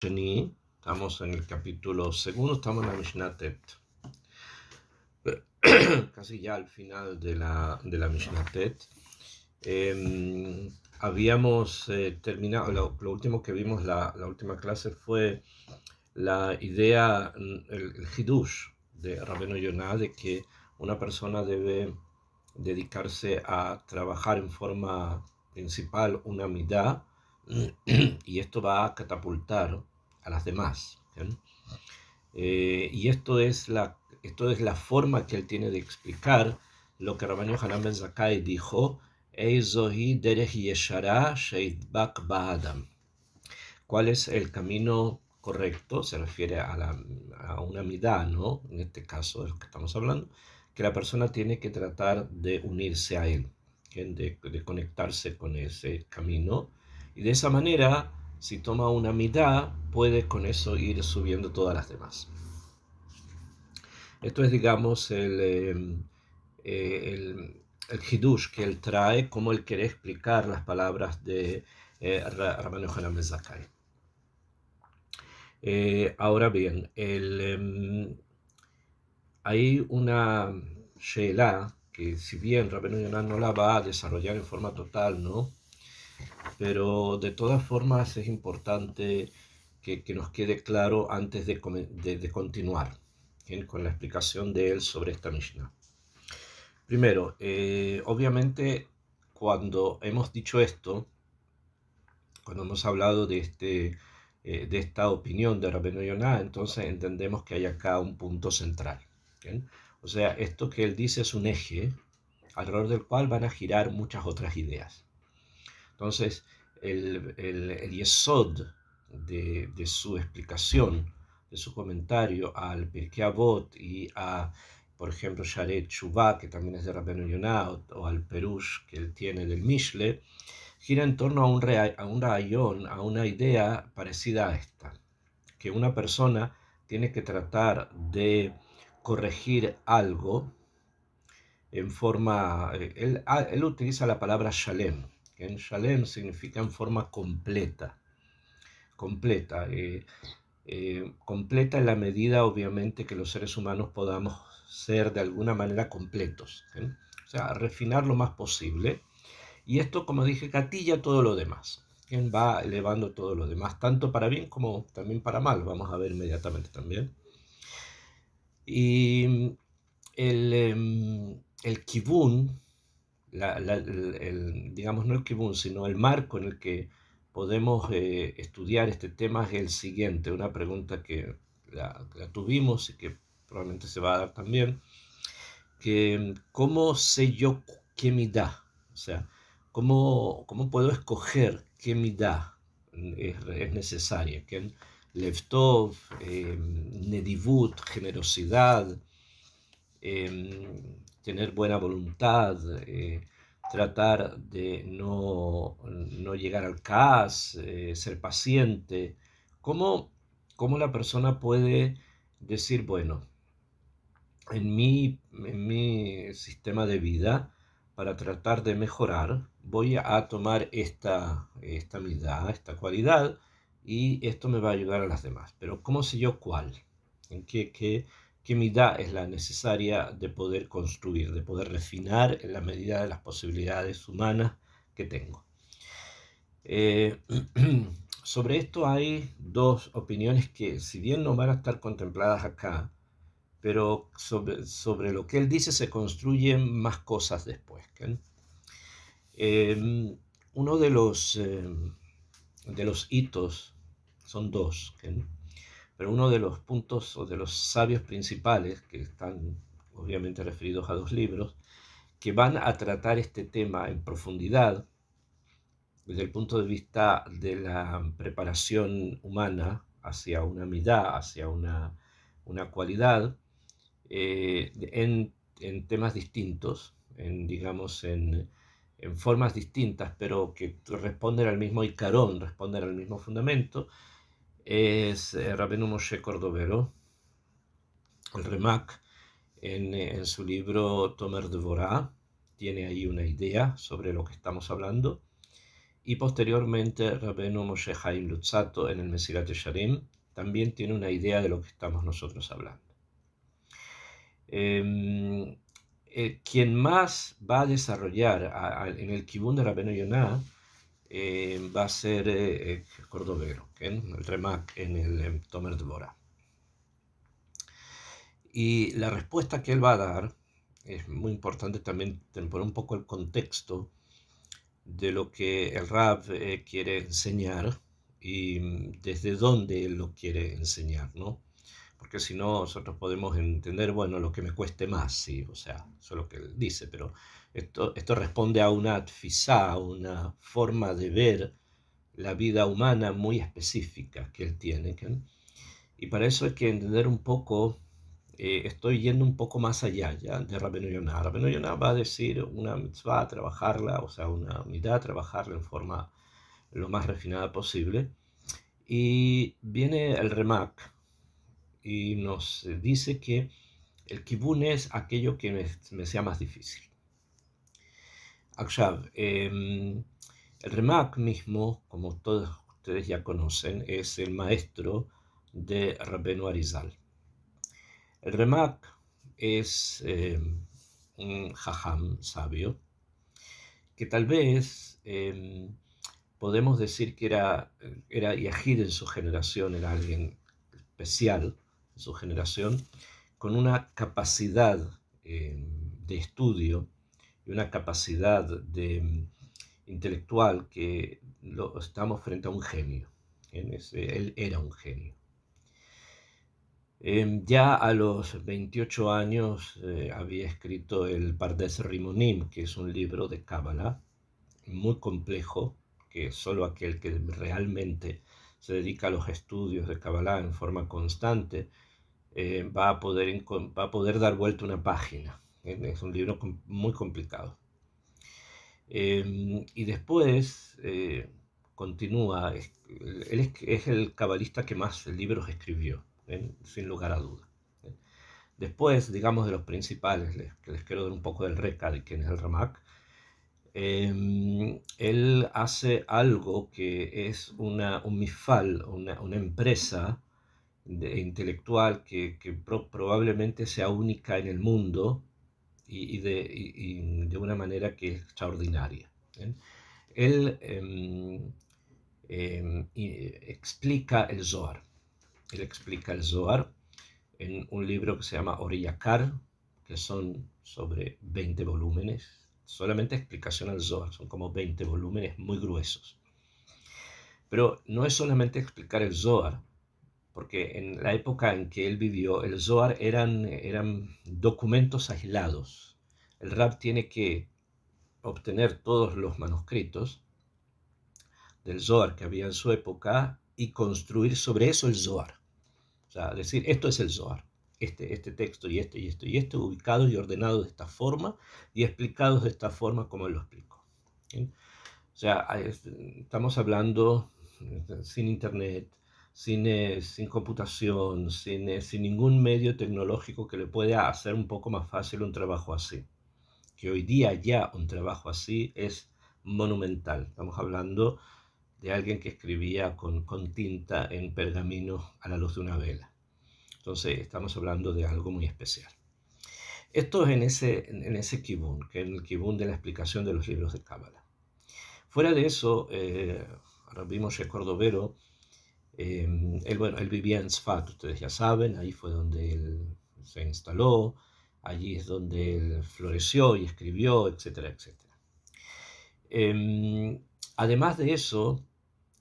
Sheni, estamos en el capítulo segundo, estamos en la Mishnah Tet. Casi ya al final de la Mishnah Tet. Habíamos terminado, lo último que vimos la última clase fue la idea, el Hidush de Rabbeinu Yonah, de que una persona debe dedicarse a trabajar en forma principal una midá, y esto va a catapultar a las demás. Y esto es la forma que él tiene de explicar lo que Rabbeinu Hanan ben Zakkai dijo: Eizohi derech yeshara sheidbak ba'adam. ¿Cuál es el camino correcto? Se refiere a una midá, ¿no? En este caso de lo que estamos hablando, que la persona tiene que tratar de unirse a él, de conectarse con ese camino, y de esa manera, si toma una midá, puede con eso ir subiendo todas las demás. Esto es, digamos, el hidush que él trae, como él quiere explicar las palabras de Rabbeinu Hanan ben Zakkai. Ahora bien, hay una she'elá que, si bien Rabbeinu Yonah no la va a desarrollar en forma total, ¿no? Pero de todas formas es importante que nos quede claro antes de continuar, ¿sí?, con la explicación de él sobre esta Mishnah. Primero, obviamente, cuando hemos dicho esto, cuando hemos hablado de esta opinión de Rabbeinu Yonah, entonces entendemos que hay acá un punto central, ¿sí? O sea, esto que él dice es un eje alrededor del cual van a girar muchas otras ideas. Entonces, el yesod de su explicación, de su comentario al Pirkei Avot y a, por ejemplo, Sharet Shuvah, que también es de Rabbeinu Yonah, o al Perush que él tiene del Mishle, gira en torno a un rayón, a una idea parecida a esta, que una persona tiene que tratar de corregir algo en forma, él utiliza la palabra shalem, que en shalem significa en forma completa, completa en la medida, obviamente, que los seres humanos podamos ser de alguna manera completos, ¿sí? O sea, refinar lo más posible. Y esto, como dije, gatilla todo lo demás. ¿Quién va elevando todo lo demás? Tanto para bien como también para mal. Vamos a ver inmediatamente también. Y el kibun, digamos, no el kibun, sino el marco en el que podemos estudiar este tema es el siguiente. Una pregunta que la tuvimos y que probablemente se va a dar también. Que, ¿cómo sé yo qué midá? O sea, ¿cómo puedo escoger qué midá es necesaria? ¿Qué levtov, nedivut, generosidad, tener buena voluntad, tratar de no llegar al caos, ser paciente? ¿Cómo la persona puede decir, bueno, en mi sistema de vida, para tratar de mejorar, voy a tomar esta midá, esta cualidad, y esto me va a ayudar a las demás? Pero ¿cómo sé yo cuál? ¿En qué midá es la necesaria de poder construir, de poder refinar en la medida de las posibilidades humanas que tengo? Eh, Sobre esto hay dos opiniones que, si bien no van a estar contempladas acá, pero sobre lo que él dice se construyen más cosas después. Uno de los hitos, son dos, pero uno de los puntos o de los sabios principales, que están obviamente referidos a dos libros, que van a tratar este tema en profundidad desde el punto de vista de la preparación humana hacia una midá, hacia una cualidad, en temas distintos, digamos, en formas distintas, pero que responden al mismo icarón, responden al mismo fundamento, es Rabbeinu Moshe Cordovero, el Remak, en su libro Tomer Devorah, tiene ahí una idea sobre lo que estamos hablando, y posteriormente Rabbeinu Moshe Chaim Luzzatto en el Mesilat Yesharim también tiene una idea de lo que estamos nosotros hablando. Quien más va a desarrollar en el Kibún de Rabbeinu Yonah va a ser Cordovero, el Remak en el Tomer Dvorah. Y la respuesta que él va a dar es muy importante también poner un poco el contexto de lo que el Rab quiere enseñar y desde dónde él lo quiere enseñar, ¿no? Porque si no, nosotros podemos entender, bueno, lo que me cueste más, sí, o sea, eso es lo que él dice, pero esto responde a una tfisá, a una forma de ver la vida humana muy específica que él tiene, y para eso hay que entender un poco, estoy yendo un poco más allá ya de Rabbeinu Yonah. Rabbeinu Yonah va a decir una mitzvah, trabajarla, o sea, una unidad, trabajarla en forma lo más refinada posible, y viene el Remak, y nos dice que el kibún es aquello que me sea más difícil. Akshav, el Remak mismo, como todos ustedes ya conocen, es el maestro de Rabbeinu Arizal. El Remak es un jajam sabio, que tal vez podemos decir que era yajid en su generación, era alguien especial en su generación, con una capacidad de estudio y una capacidad intelectual que estamos frente a un genio. Él era un genio. Ya a los 28 años había escrito el Pardes Rimonim, que es un libro de Cábala muy complejo, que solo aquel que realmente se dedica a los estudios de Kabbalah en forma constante va a poder dar vuelta una página. Es un libro muy complicado. Y después continúa, él es el cabalista que más libros escribió, sin lugar a duda. Después, digamos, de los principales, que les quiero dar un poco del recad, que es el Ramak, él hace algo que es un mifal, una empresa intelectual que probablemente sea única en el mundo y de una manera que es extraordinaria. Él explica el Zohar. Él explica el Zohar en un libro que se llama Oriyakar, que son sobre 20 volúmenes. Solamente explicación al Zohar, son como 20 volúmenes muy gruesos. Pero no es solamente explicar el Zohar, porque en la época en que él vivió, el Zohar eran documentos aislados. El Rab tiene que obtener todos los manuscritos del Zohar que había en su época y construir sobre eso el Zohar. O sea, decir, esto es el Zohar, este texto y este, ubicado y ordenado de esta forma y explicados de esta forma como él lo explicó. ¿Sí? O sea, estamos hablando sin internet, sin computación, sin ningún medio tecnológico que le pueda hacer un poco más fácil un trabajo así. Que hoy día ya un trabajo así es monumental. Estamos hablando de alguien que escribía con tinta en pergamino a la luz de una vela. Entonces estamos hablando de algo muy especial. Esto es en ese kibún, que es el kibún de la explicación de los libros de Cábala. Fuera de eso, Rabbi Moshe Cordovero, él vivía en Sfat, ustedes ya saben, ahí fue donde él se instaló, allí es donde él floreció y escribió, etcétera, etcétera. Además de eso,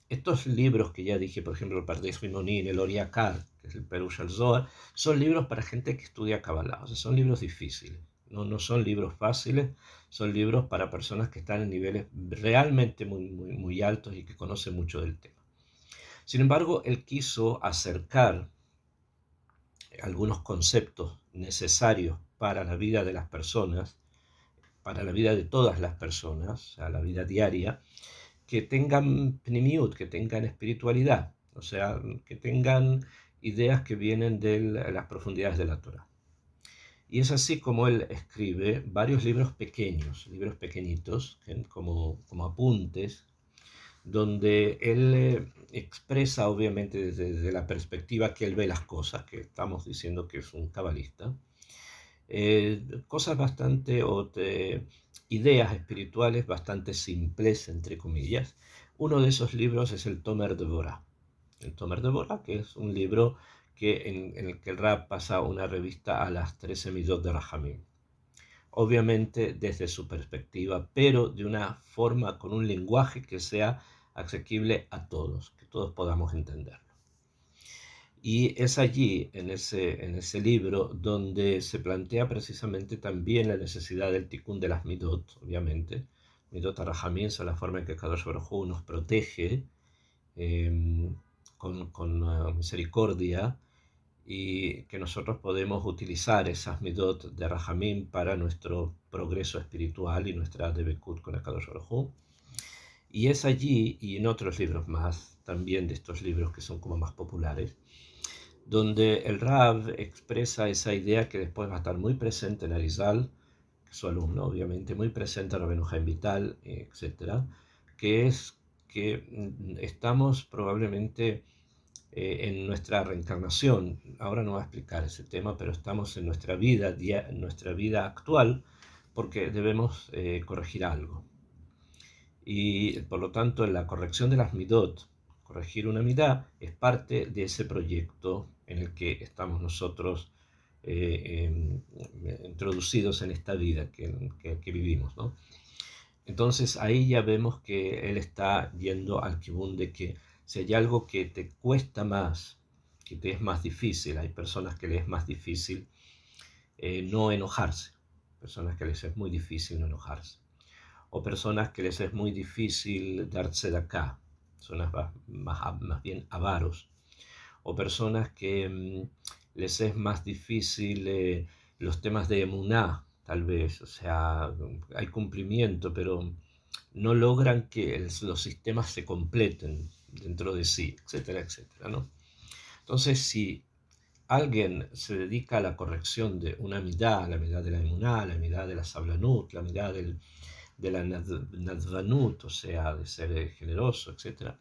estos libros que ya dije, por ejemplo, el Pardes Rimonim, el Oriyakar, que es el Perush al Zohar, son libros para gente que estudia Kabbalah, o sea, son libros difíciles, no son libros fáciles, son libros para personas que están en niveles realmente muy altos y que conocen mucho del tema. Sin embargo, él quiso acercar algunos conceptos necesarios para la vida de las personas, para la vida de todas las personas, o sea, la vida diaria, que tengan pnimiut, que tengan espiritualidad, o sea, que tengan ideas que vienen de las profundidades de la Torah. Y es así como él escribe varios libros pequeños, libros pequeñitos, como apuntes, donde él expresa, obviamente desde la perspectiva que él ve las cosas, que estamos diciendo que es un cabalista, cosas bastante, ideas espirituales bastante simples, entre comillas. Uno de esos libros es el Tomer de Borah. El Tomer de Borah, que es un libro en el que el Rab pasa una revista a las 13 midot de Rahamim. Obviamente desde su perspectiva, pero de una forma, con un lenguaje que sea asequible a todos, que todos podamos entenderlo. Y es allí, en ese libro, donde se plantea precisamente también la necesidad del tikkun de las midot, obviamente. Midot Rahamim son la forma en que Kadosh Baruj Hu nos protege con misericordia, y que nosotros podemos utilizar esas midot de Rahamim para nuestro progreso espiritual y nuestra debekut con el Kadosh Baruj Hu. Y es allí, y en otros libros más, también de estos libros que son como más populares, donde el Rav expresa esa idea que después va a estar muy presente en Arizal, su alumno, obviamente, muy presente en Rabbeinu Haim Vital, etc., que es que estamos probablemente en nuestra reencarnación. Ahora no voy a explicar ese tema, pero estamos en nuestra vida actual, porque debemos corregir algo. Y por lo tanto, la corrección de las midot, corregir una midá, es parte de ese proyecto en el que estamos nosotros introducidos en esta vida que vivimos, ¿no? Entonces ahí ya vemos que él está yendo al kibún de que si hay algo que te cuesta más, que te es más difícil, hay personas que les es más difícil no enojarse, personas que les es muy difícil no enojarse, o personas que les es muy difícil darse de acá, personas más bien avaros, o personas que les es más difícil los temas de emuná, tal vez, o sea, hay cumplimiento, pero no logran que los sistemas se completen dentro de sí, etcétera, etcétera, ¿no? Entonces, si alguien se dedica a la corrección de una midá, la midá de la emuná, la midá de la sablanut, la midá de la nadvanut, o sea, de ser generoso, etcétera,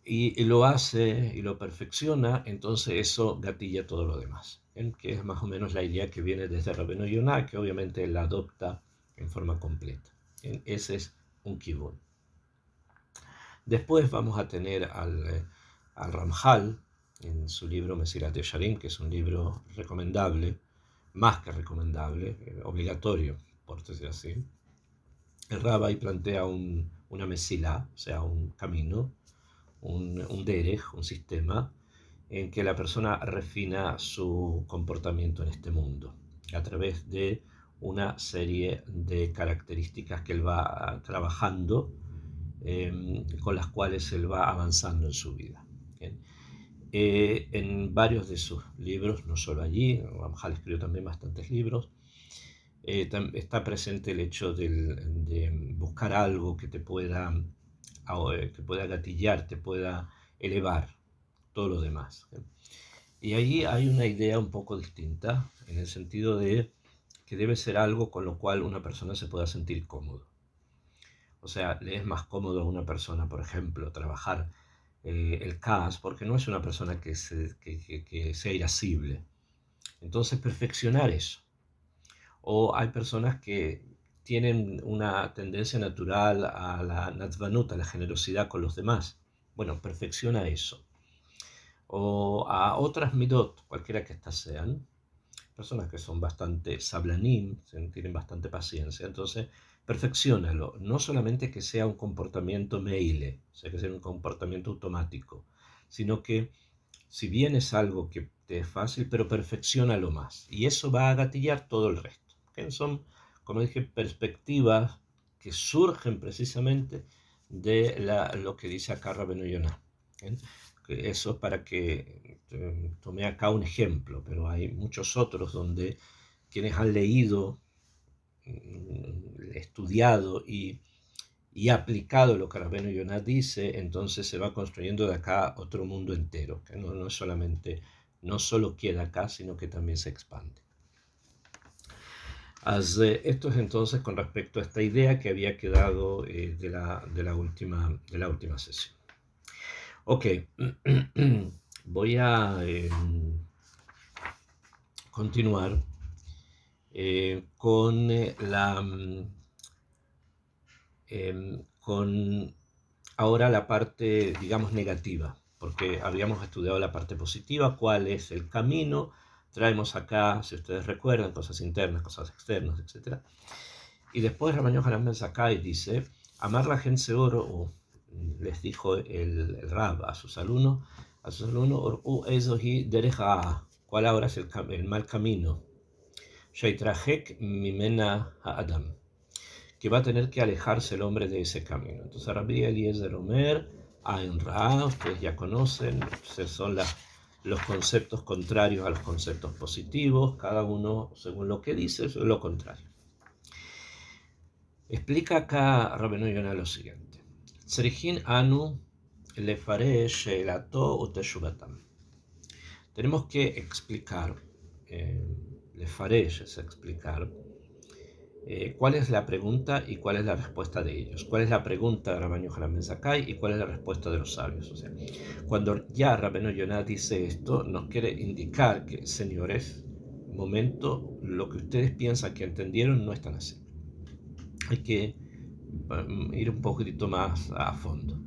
y lo hace y lo perfecciona, entonces eso gatilla todo lo demás, ¿bien? Que es más o menos la idea que viene desde Rabbeinu Yonah, que obviamente la adopta en forma completa. ¿Bien? Ese es un kibun. Después vamos a tener al Ramjal en su libro Mesilat Yesharim, que es un libro recomendable, más que recomendable, obligatorio, por decir así. El Rabbi plantea una mesilá, o sea, un camino, un derech, un sistema, en que la persona refina su comportamiento en este mundo a través de una serie de características que él va trabajando, con las cuales él va avanzando en su vida. ¿Bien? En varios de sus libros, no solo allí, Ramjal escribió también bastantes libros, está presente el hecho de buscar algo que pueda gatillar, te pueda elevar todo lo demás. Y ahí hay una idea un poco distinta, en el sentido de que debe ser algo con lo cual una persona se pueda sentir cómodo. O sea, le es más cómodo a una persona, por ejemplo, trabajar el CAS, porque no es una persona que sea irascible. Entonces, perfeccionar eso. O hay personas que tienen una tendencia natural a la natzvanut, a la generosidad con los demás. Bueno, perfecciona eso. O a otras midot, cualquiera que éstas sean, personas que son bastante sablanim, tienen bastante paciencia, entonces perfeccionalo. No solamente que sea un comportamiento meile, o sea, que sea un comportamiento automático, sino que si bien es algo que te es fácil, pero perfeccionalo más. Y eso va a gatillar todo el resto. ¿Okay? Son, como dije, perspectivas que surgen precisamente de lo que dice acá Rabbeinu Yonah. Eso es para que tomé acá un ejemplo, pero hay muchos otros donde quienes han leído, estudiado y aplicado lo que Rabbeinu Yonah dice, entonces se va construyendo de acá otro mundo entero, que no es solamente, no solo queda acá, sino que también se expande. Esto es entonces con respecto a esta idea que había quedado de la última sesión. Ok, voy a continuar con con ahora la parte, digamos, negativa, porque habíamos estudiado la parte positiva, cuál es el camino. Traemos acá, si ustedes recuerdan, cosas internas, cosas externas, etc. Y después Rabbeinu Hanan Ben Zakkai dice, amar la gente oro, o les dijo el Rab a sus alumnos, ezohi derech ha'ah, cuál ahora es el mal camino, sheitrahek mimena ha'adam, que va a tener que alejarse el hombre de ese camino. Entonces Rabbi Eliezer Omer, Ain Ra, ustedes ya conocen, son los conceptos contrarios a los conceptos positivos, cada uno según lo que dice, es lo contrario. Explica acá Rabbeinu Yonah lo siguiente. Tzrichin anu lefaresh she'elato uteshuvatam. Tenemos que explicar, lefaresh es explicar, cuál es la pregunta y cuál es la respuesta de ellos. Cuál es la pregunta de Rabbeinu Hanan Ben Zakkai y cuál es la respuesta de los sabios. O sea, cuando ya Rabbeinu Yonah dice esto, nos quiere indicar que, señores, momento, lo que ustedes piensan que entendieron no es tan así. Hay que ir un poquitito más a fondo.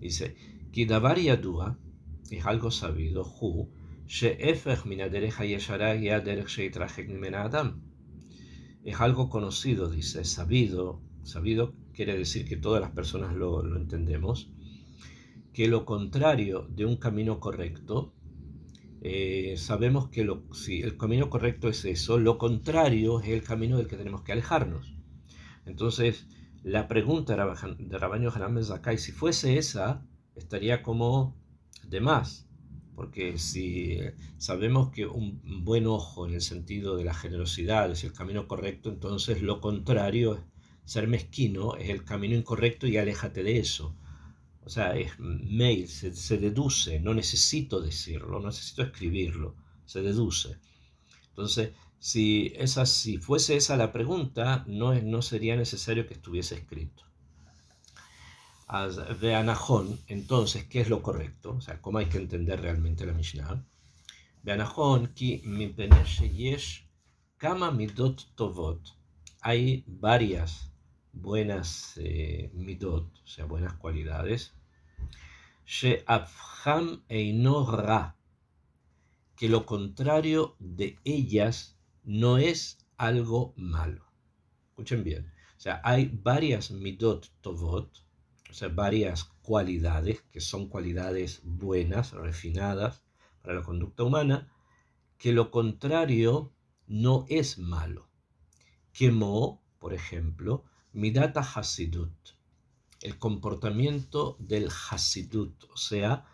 Dice, Kidavar Yadua, es algo sabido, Hu, she'efech min haderech hayeshara hi haderech sheitrachek mimena adam. Es algo conocido, dice, sabido. Sabido quiere decir que todas las personas lo entendemos, que lo contrario de un camino correcto, sabemos que si el camino correcto es eso, lo contrario es el camino del que tenemos que alejarnos. Entonces, la pregunta de Rabbeinu Hanan Ben Zakkai, si fuese esa, estaría como de más. Porque si sabemos que un buen ojo en el sentido de la generosidad es el camino correcto, entonces lo contrario, ser mezquino, es el camino incorrecto y aléjate de eso. O sea, es mail, se deduce, no necesito decirlo, no necesito escribirlo, se deduce. Entonces, si fuese esa la pregunta, no sería necesario que estuviese escrito. Veanajón, entonces, ¿qué es lo correcto? O sea, ¿cómo hay que entender realmente la Mishnah? Veanajón, ki mipene sheyesh kama midot tovot. Hay varias buenas midot, o sea, buenas cualidades. She'afham eino ra, que lo contrario de ellas no es algo malo. Escuchen bien. O sea, hay varias midot tovot, o sea, varias cualidades que son cualidades buenas, refinadas para la conducta humana, que lo contrario no es malo. Como, por ejemplo, midata hasidut, el comportamiento del hasidut, o sea,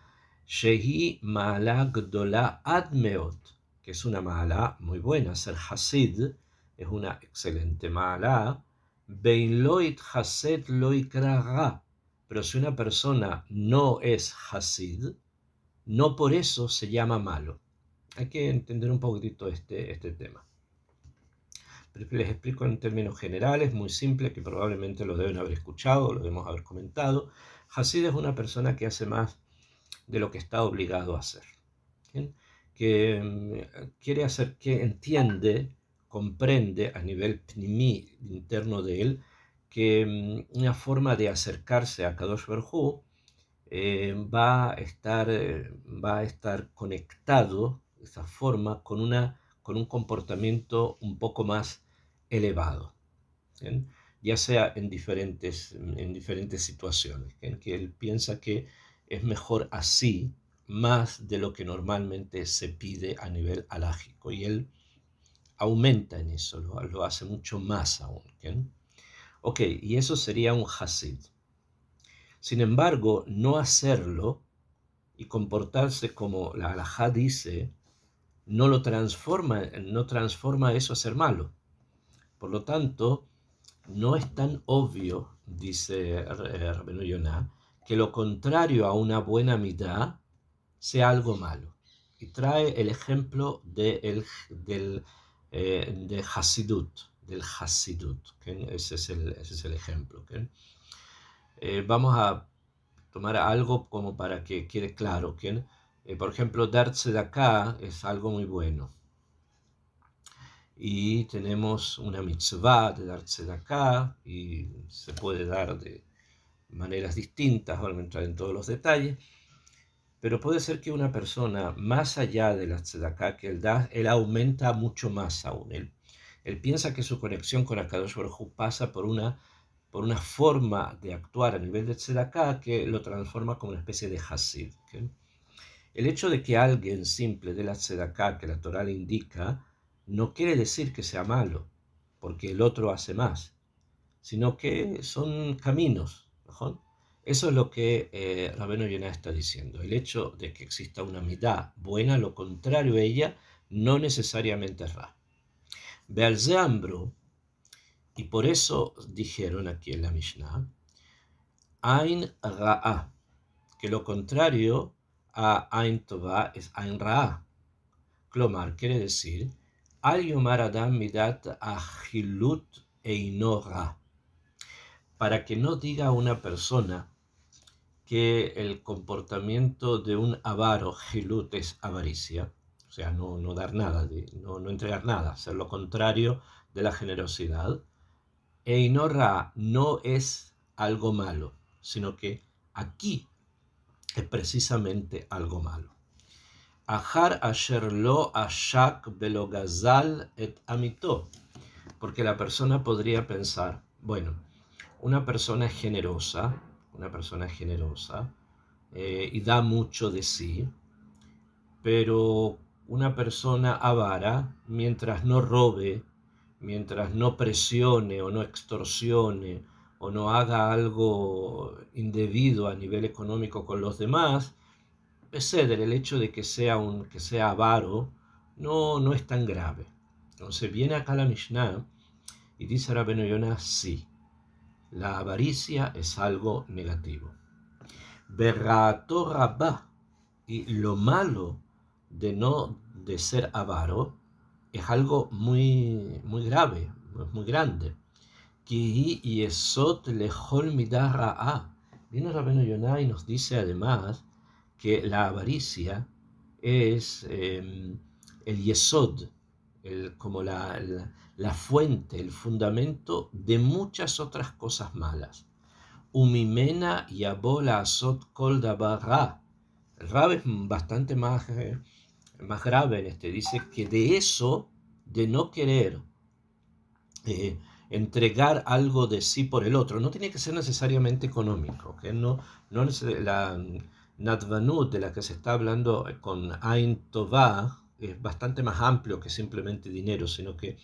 shehi ma'ala gdola ad meot, que es una ma'ala muy buena. Ser hasid es una excelente ma'ala. Bein loit hasid loikra ra, pero si una persona no es hasid, no por eso se llama malo. Hay que entender un poquitito este tema. Les explico en términos generales, muy simple, que probablemente lo deben haber escuchado, lo debemos haber comentado. Hasid es una persona que hace más de lo que está obligado a hacer. ¿Bien? Que quiere hacer, que entiende, comprende a nivel pnimi, interno de él, que una forma de acercarse a Kadosh Baruj Hu va a estar conectado de esa forma con un comportamiento un poco más elevado, ¿bien? Ya sea en diferentes situaciones, ¿bien? Que él piensa que es mejor así, más de lo que normalmente se pide a nivel halágico, y él aumenta en eso, lo hace mucho más aún. ¿Bien? Ok, y eso sería un hasid. Sin embargo, no hacerlo y comportarse como la halajá dice, no transforma eso a ser malo. Por lo tanto, no es tan obvio, dice Rabbeinu Yonah, que lo contrario a una buena midá sea algo malo. Y trae el ejemplo del de Hasidut, del Hasidut. ¿Okay? Ese es el ejemplo. ¿Okay? Vamos a tomar algo como para que quede claro. ¿Okay? Por ejemplo, dar tzedakah es algo muy bueno. Y tenemos una mitzvah de dar tzedakah, y se puede dar de maneras distintas, vamos a entrar en todos los detalles, pero puede ser que una persona, más allá de la tzedakah que él da, él aumenta mucho más aún. Él piensa que su conexión con Akadosh Baruj Hu pasa por una forma de actuar a nivel de tzedakah que lo transforma como una especie de hasid. ¿Okay? El hecho de que alguien simple de la tzedakah que la Torah le indica no quiere decir que sea malo, porque el otro hace más, sino que son caminos, ¿no? Eso es lo que Rabbeinu Yonah está diciendo. El hecho de que exista una midá buena, lo contrario a ella, no necesariamente es ra. Be'al ze ambru, y por eso dijeron aquí en la Mishnah, Ain Ra'a, que lo contrario a Ain Tová es Ain Ra'a. Clomar quiere decir, Al Yomar Adam Midat Achilut Eino Ra, para que no diga una persona que el comportamiento de un avaro, Hilut, es avaricia, o sea, no dar nada, no entregar nada, hacer lo contrario de la generosidad. Einorra no es algo malo, sino que aquí es precisamente algo malo. Ahar asher lo ashak belo gazal et amito, porque la persona podría pensar, bueno, una persona generosa y da mucho de sí, pero una persona avara, mientras no robe, mientras no presione o no extorsione o no haga algo indebido a nivel económico con los demás, ceder el hecho de que sea avaro no es tan grave. Entonces viene acá la Mishnah y dice Rabbeinu Yonah, sí, la avaricia es algo negativo. Berrato rabá, y lo malo de ser avaro es algo muy grave, muy grande. Ki yesod lechol midah ra'a. Viene Rabbeinu Yonah y nos dice además que la avaricia es el yesod, como la fuente, el fundamento de muchas otras cosas malas. Umimena yabola asot kol davar ra. El Rab es bastante más grave en este. Dice que de eso, de no querer entregar algo de sí por el otro, no tiene que ser necesariamente económico. ¿Okay? No la Nadvanut de la que se está hablando con Ain Tová es bastante más amplio que simplemente dinero, sino que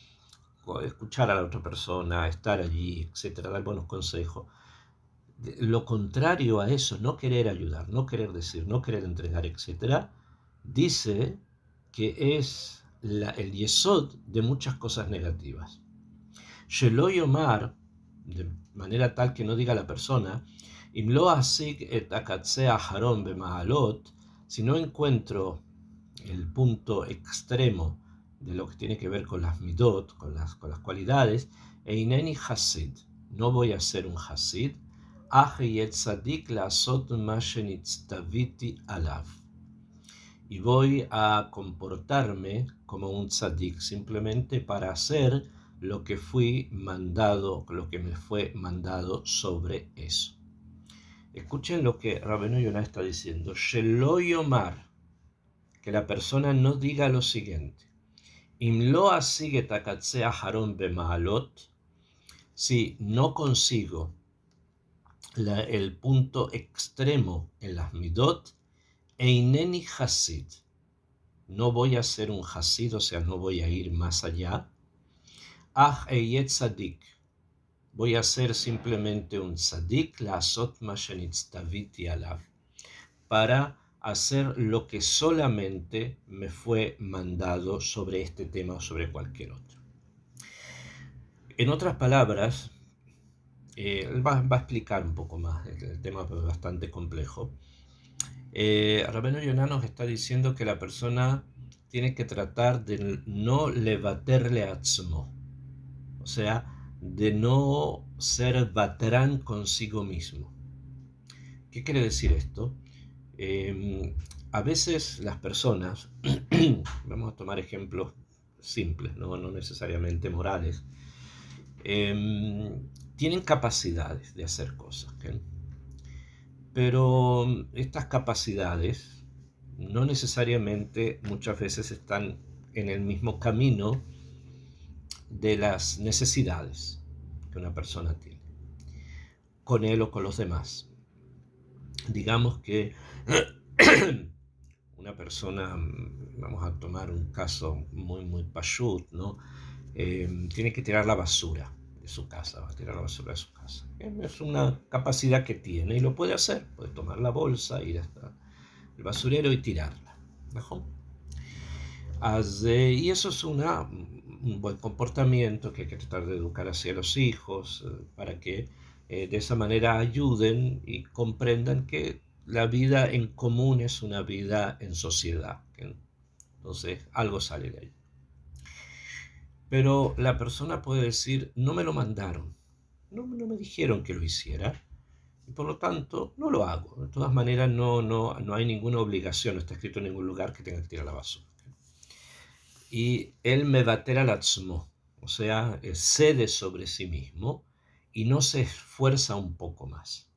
escuchar a la otra persona, estar allí, etcétera, dar buenos consejos. Lo contrario a eso, no querer ayudar, no querer decir, no querer entregar, etcétera, dice que es el yesod de muchas cosas negativas. Shelo yomar, de manera tal que no diga la persona, imlo asig et akatzea haron bemaalot, si no encuentro el punto extremo de lo que tiene que ver con las midot, con las cualidades, eineni hasid, no voy a ser un hasid, y voy a comportarme como un tzadik simplemente para hacer lo que fui mandado, lo que me fue mandado sobre eso. Escuchen lo que Rabbeinu Yonah está diciendo. Shelo yomar, que la persona no diga lo siguiente. Im lo asig takatzea haron bemaalot, si no consigo el punto extremo en las midot, eineni hasid, no voy a ser un hasid, o sea, no voy a ir más allá. Eyet tzadik, voy a ser simplemente un tzadik, la asot ma shenitztaviti alav, para hacer lo que solamente me fue mandado sobre este tema o sobre cualquier otro. En otras palabras, va a explicar un poco más, el tema es bastante complejo. Rabbeinu Yonah nos está diciendo que la persona tiene que tratar de no levaterle atzmo, o sea, de no ser batrán consigo mismo. ¿Qué quiere decir esto? A veces las personas, vamos a tomar ejemplos simples, no necesariamente morales, tienen capacidades de hacer cosas, ¿okay? Pero estas capacidades no necesariamente muchas veces están en el mismo camino de las necesidades que una persona tiene, con él o con los demás. Digamos que una persona, vamos a tomar un caso muy pashut, ¿no? Tiene que tirar la basura de su casa, va a tirar la basura de su casa. Es una capacidad que tiene y lo puede hacer, puede tomar la bolsa, ir hasta el basurero y tirarla. ¿No? Y eso es un buen comportamiento que hay que tratar de educar hacia los hijos, para que de esa manera ayuden y comprendan que la vida en común es una vida en sociedad. Entonces, algo sale de ahí. Pero la persona puede decir, no me lo mandaron, no me dijeron que lo hiciera, y por lo tanto no lo hago. De todas maneras, no hay ninguna obligación, no está escrito en ningún lugar que tenga que tirar la basura. Y él me batera al atzmo, o sea, cede sobre sí mismo y no se esfuerza un poco más.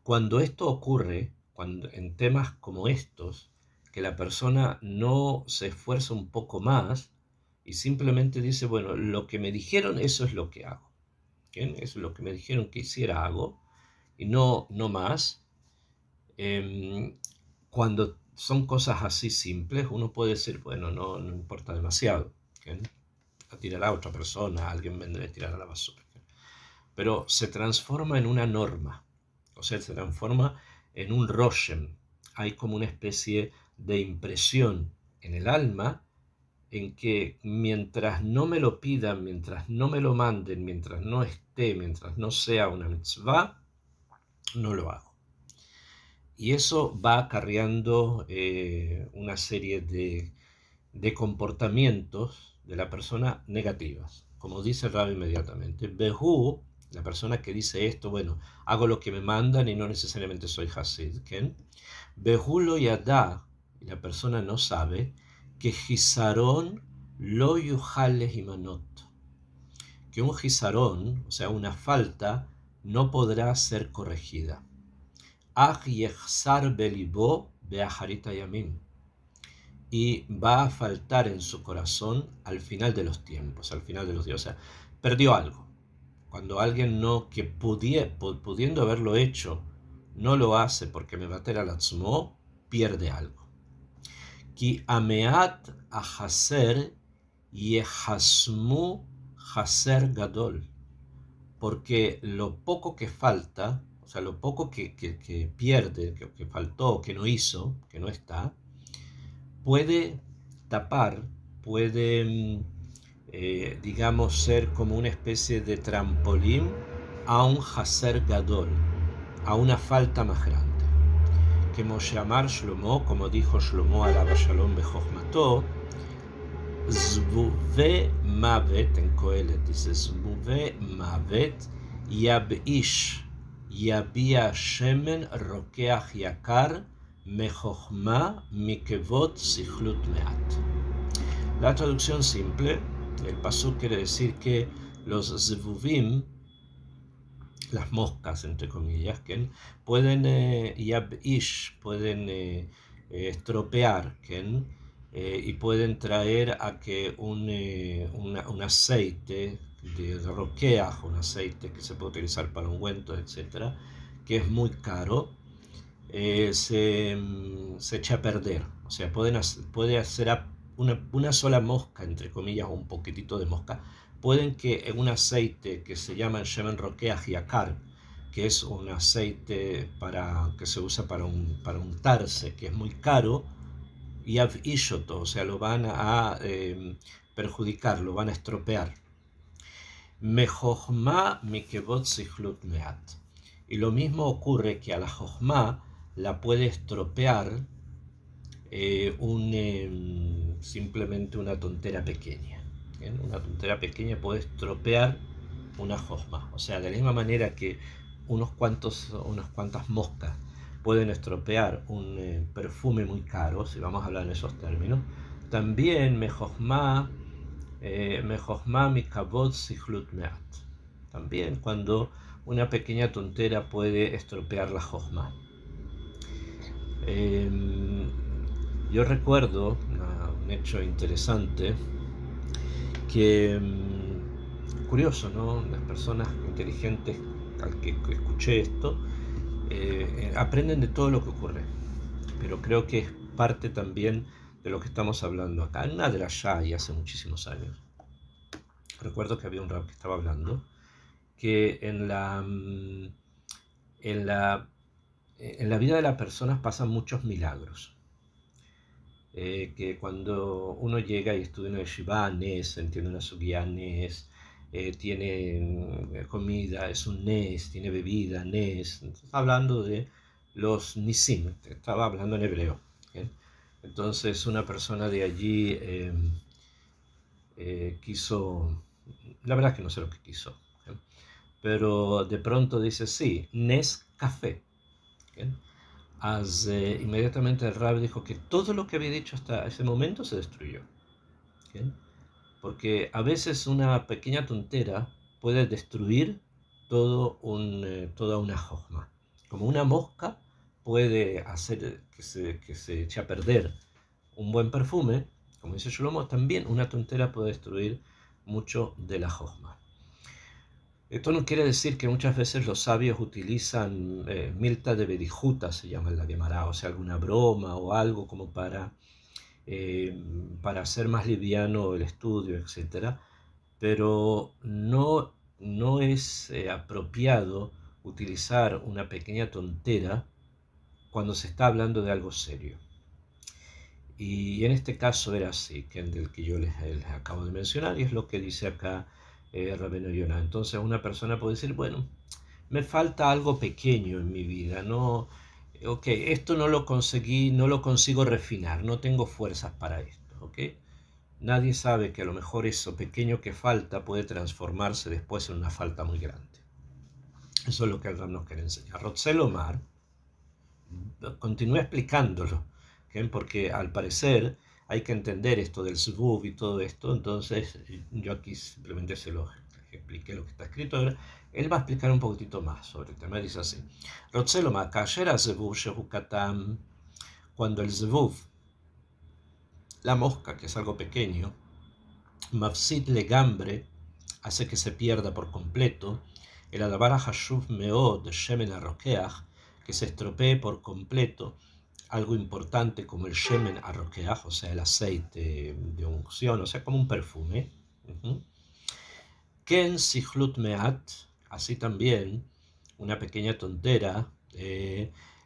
Cuando esto ocurre, en temas como estos, que la persona no se esfuerza un poco más y simplemente dice, bueno, lo que me dijeron, eso es lo que hago. ¿Bien? Eso es lo que me dijeron que hiciera, hago, y no más. Cuando son cosas así simples, uno puede decir, bueno, no importa demasiado. ¿Bien? La tirará otra persona, alguien vendrá a tirar a la basura. ¿Bien? Pero se transforma en una norma, o sea, se transforma en un roshem. Hay como una especie de impresión en el alma en que mientras no me lo pidan, mientras no me lo manden, mientras no esté, mientras no sea una mitzvah, no lo hago. Y eso va acarreando una serie de comportamientos de la persona negativas. Como dice el rabbi inmediatamente, Behu, la persona que dice esto, bueno, hago lo que me mandan y no necesariamente soy Hasid, ¿ken? Behu lo yada, y la persona no sabe, que Gisaron lo yuhale himanot, que un Gisarón, o sea, una falta, no podrá ser corregida. Ach yechsar belibo beaharit hayamim, y va a faltar en su corazón al final de los tiempos, al final de los días. O sea, perdió algo. Cuando alguien que pudiendo haberlo hecho, no lo hace porque me bater al atzmo, pierde algo. Ki ameat ahaser yehasmu haser gadol, porque lo poco que falta, o sea, lo poco que pierde, que faltó, que no hizo, que no está, puede tapar, puede, digamos, ser como una especie de trampolín a un haser gadol, a una falta más grande. Que Moshe Amar Shlomo, como dijo Shlomo alaba shalom bechochmato, zvuve mavet, en Kohelet dice, zvuve mavet yabish yabia shemen rokeach yakar mechochma mikevot sichlut meat. La traducción simple, el pasuk quiere decir que los zvuvim, las moscas entre comillas, que pueden yabish, pueden estropear, y pueden traer a que un aceite de roqueaj, un aceite que se puede utilizar para ungüentos, etcétera, que es muy caro, se echa a perder. O sea, puede hacer una sola mosca, entre comillas, o un poquitito de mosca. Pueden que en un aceite que se llama Shemen Rokeach Yakar, que es un aceite que se usa para untarse, que es muy caro, y Ishoto, o sea, lo van a perjudicar, lo van a estropear. Mejochma mikevot sichlut meat. Y lo mismo ocurre que a la jochma la puede estropear simplemente una tontera pequeña. ¿Bien? Una tontera pequeña puede estropear una josma. O sea, de la misma manera que unas cuantas moscas pueden estropear un perfume muy caro, si vamos a hablar en esos términos, también mejosma mi kavod sichlut meat. También cuando una pequeña tontera puede estropear la josma. Yo recuerdo un hecho interesante que, curioso, ¿no? Las personas inteligentes al que escuché esto aprenden de todo lo que ocurre, pero creo que es parte también de lo que estamos hablando acá. En una de las y hace muchísimos años, recuerdo que había un rab que estaba hablando que en la vida de las personas pasan muchos milagros. Que cuando uno llega y estudia en una yeshiva, Nes, entiende una sugya, Nes, tiene comida, es un Nes, tiene bebida, Nes. Está hablando de los Nisim, estaba hablando en hebreo. ¿Bien? Entonces una persona de allí quiso, la verdad es que no sé lo que quiso, ¿bien? Pero de pronto dice, sí, Nes café. ¿Bien? Inmediatamente el Rab dijo que todo lo que había dicho hasta ese momento se destruyó. ¿Bien? Porque a veces una pequeña tontera puede destruir toda una jojma. Como una mosca puede hacer que se eche a perder un buen perfume, como dice Shlomo, también una tontera puede destruir mucho de la jojma. Esto no quiere decir que muchas veces los sabios utilizan milta de bedijuta, se llama en la Gemara, o sea, alguna broma o algo como para hacer más liviano el estudio, etc. Pero no es apropiado utilizar una pequeña tontera cuando se está hablando de algo serio. Y en este caso era así, que el del que yo les acabo de mencionar, y es lo que dice acá Rabbeinu Yonah. Entonces una persona puede decir, bueno, me falta algo pequeño en mi vida, no, ok, esto no lo conseguí, no lo consigo refinar, no tengo fuerzas para esto, ok. Nadie sabe que a lo mejor eso pequeño que falta puede transformarse después en una falta muy grande. Eso es lo que el Rab nos quiere enseñar. Rotzel Omar continúa explicándolo, ¿okay? Porque al parecer hay que entender esto del Zvuv y todo esto, entonces yo aquí simplemente se lo expliqué lo que está escrito. Ahora él va a explicar un poquitito más sobre el tema. Dice así: Rotzel Omar, kasher ha-Zvuv shehu katam, cuando el Zvuv, la mosca, que es algo pequeño, mafsid legambre, hace que se pierda por completo, el adabar hashuv meod shemen arrokeach, que se estropee por completo, algo importante como el shemen arrokeach, o sea, el aceite de unción, o sea, como un perfume. Ken sichlut meat, así también, una pequeña tontera,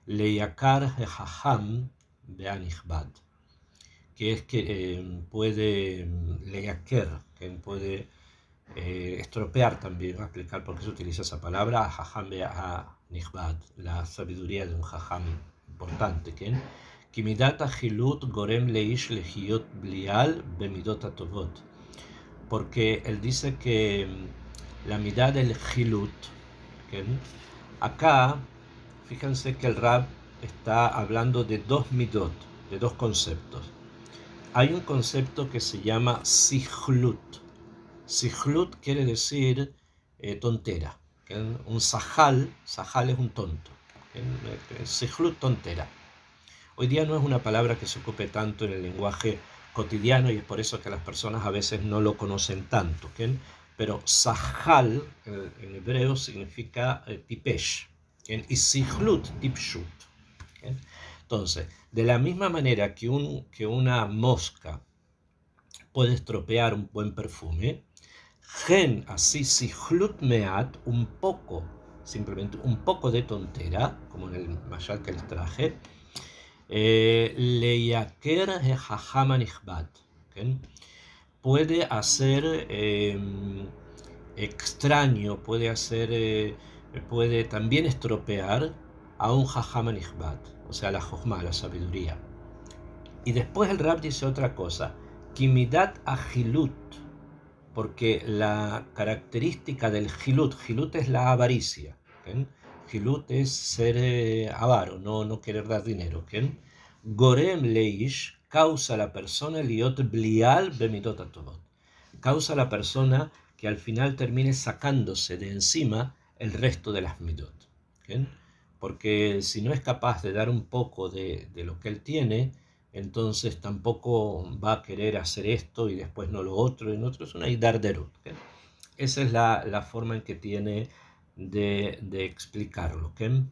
leyakar hehaham beanichbad, que es que puede leyaker, que puede estropear también. Voy a explicar por qué se utiliza esa palabra, haham beanichbad, la sabiduría de un haham importante, que Kimidat achilut gorem leish lehiot blial bemidot atovot, porque él dice que la midad del chilut, acá, fíjense que el Rab está hablando de dos midot, de dos conceptos. Hay un concepto que se llama sichlut. Sichlut quiere decir tontera. Un sahal es un tonto. Sichlut, tontera. Hoy día no es una palabra que se ocupe tanto en el lenguaje cotidiano y es por eso que las personas a veces no lo conocen tanto. Pero sahal en hebreo significa tipesh, y sichlut, tipshut. Entonces, de la misma manera que una mosca puede estropear un buen perfume, gen así sichlut meat, un poco, simplemente un poco de tontera, como en el mashal que les traje, leyaker hehaham nichbad, puede hacer extraño, puede también estropear a un haham nichbad, o sea, la jochma, la sabiduría. Y después el Rab dice otra cosa, Kimidat ahilut, porque la característica del hilut es la avaricia, ¿okay? Hilut es ser avaro, no querer dar dinero, ¿okay? Gorem leish, causa a la persona liot blial bemidot atovot, causa a la persona que al final termine sacándose de encima el resto de las midot, ¿okay? Porque si no es capaz de dar un poco de lo que él tiene, entonces tampoco va a querer hacer esto y después no lo otro, y no otro es una hidarderut, ¿okay? Esa es la forma en que tiene de explicarlo, ¿okay?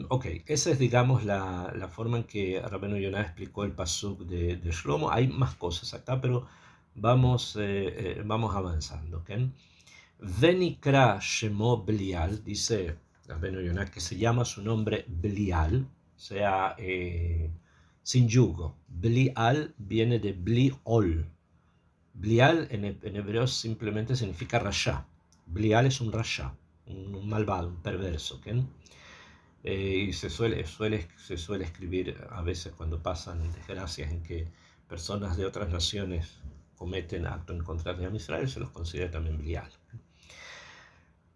Ok, esa es, digamos, la forma en que Rabbeinu Yonah explicó el pasuk de Shlomo. Hay más cosas acá, pero vamos avanzando, ¿okay? Venikra Shemo Blial, dice Rabbeinu Yonah que se llama su nombre Blial, o sea, sin yugo. Blial viene de Bliol. Blial en hebreo simplemente significa rasha. Blial es un rasha, un malvado, un perverso, ¿okay? Y se suele escribir a veces cuando pasan desgracias en que personas de otras naciones cometen actos en contra de Israel, se los considera también Blial.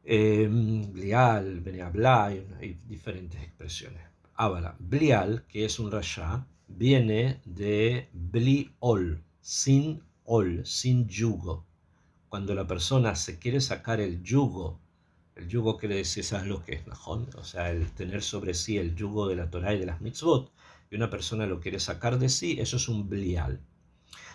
Blial, Beneablá, hay diferentes expresiones. Ahora, Blial, que es un rasha, viene de Bliol, sin yugo. Cuando la persona se quiere sacar el yugo quiere decir, ¿sabes lo que es Najón? O sea, el tener sobre sí el yugo de la Torah y de las mitzvot, y una persona lo quiere sacar de sí, eso es un Blial.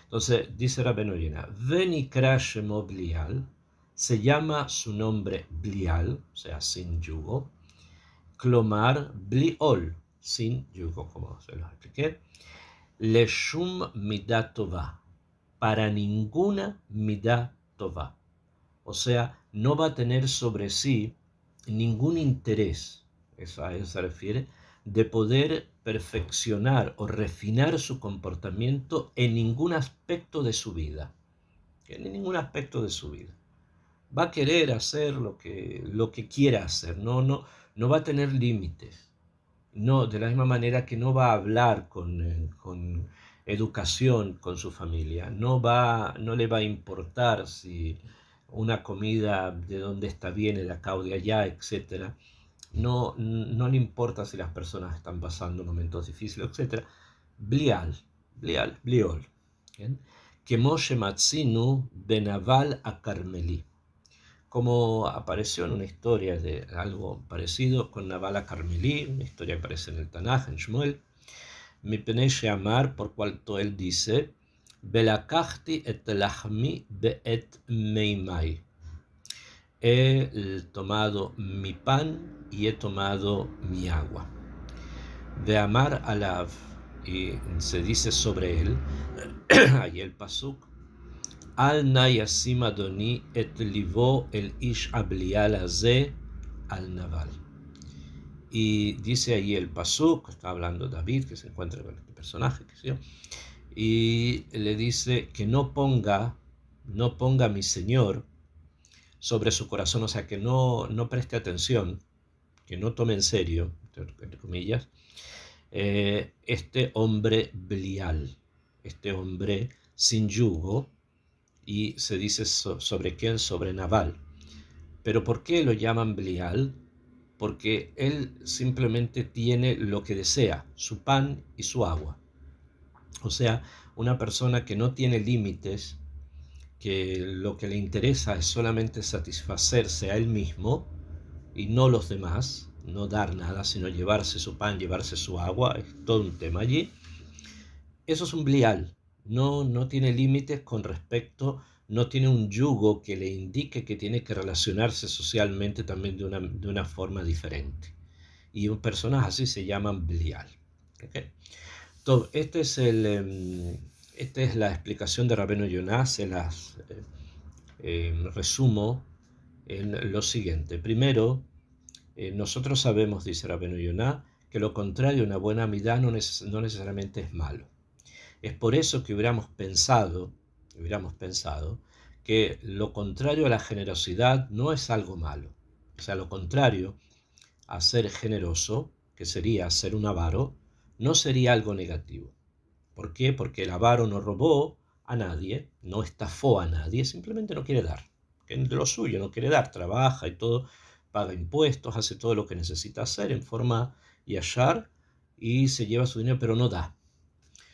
Entonces, dice Rabbeinu Yonah, Venikra Shemo Blial, se llama su nombre Blial, o sea, sin yugo, Klomar Bliol, sin yugo, como se los expliqué, Leshum Midah Tová, para ninguna Midah Tová. O sea, no va a tener sobre sí ningún interés, eso a eso se refiere, de poder perfeccionar o refinar su comportamiento en ningún aspecto de su vida. En ningún aspecto de su vida. Va a querer hacer lo que quiera hacer, no va a tener límites. No, de la misma manera que no va a hablar con educación con su familia, no le va a importar si una comida de dónde está viene, de acá o de allá, etcétera. No le importa si las personas están pasando momentos difíciles, etcétera. Bliol. ¿Bien? Que Moshe Matzinu Benaval a Carmelí, como apareció en una historia de algo parecido con Naval a Carmelí, una historia que aparece en el Tanaj, en Shmuel, mi peneche amar, por cuanto él dice, Belakachti et lachmi beet meimai. He tomado mi pan y he tomado mi agua. De amar alav, y se dice sobre él, ahí el pasuk, Al nayasim adoni et livo el ish ablial haze al naval. Y dice ahí el pasuk, está hablando David, que se encuentra con este personaje, que sé yo, y le dice que no ponga mi Señor sobre su corazón, o sea, que no preste atención, que no tome en serio, entre comillas, este hombre Belial, este hombre sin yugo, y se dice sobre quién, sobre Naval. Pero ¿por qué lo llaman Belial? Porque él simplemente tiene lo que desea, su pan y su agua. O sea, una persona que no tiene límites, que lo que le interesa es solamente satisfacerse a él mismo y no los demás, no dar nada, sino llevarse su pan, llevarse su agua, es todo un tema allí. Eso es un Blial, no tiene límites con respecto, no tiene un yugo que le indique que tiene que relacionarse socialmente también de una forma diferente. Y personas así se llaman Blial. ¿Okay? Entonces, esta es la explicación de Rabbeinu Yonah, se las resumo en lo siguiente. Primero, nosotros sabemos, dice Rabbeinu Yonah, que lo contrario a una buena amidad no necesariamente es malo. Es por eso que hubiéramos pensado que lo contrario a la generosidad no es algo malo. O sea, lo contrario a ser generoso, que sería ser un avaro, no sería algo negativo. ¿Por qué? Porque el avaro no robó a nadie, no estafó a nadie, simplemente no quiere dar. Que de lo suyo no quiere dar, trabaja y todo, paga impuestos, hace todo lo que necesita hacer en forma yashar y se lleva su dinero, pero no da.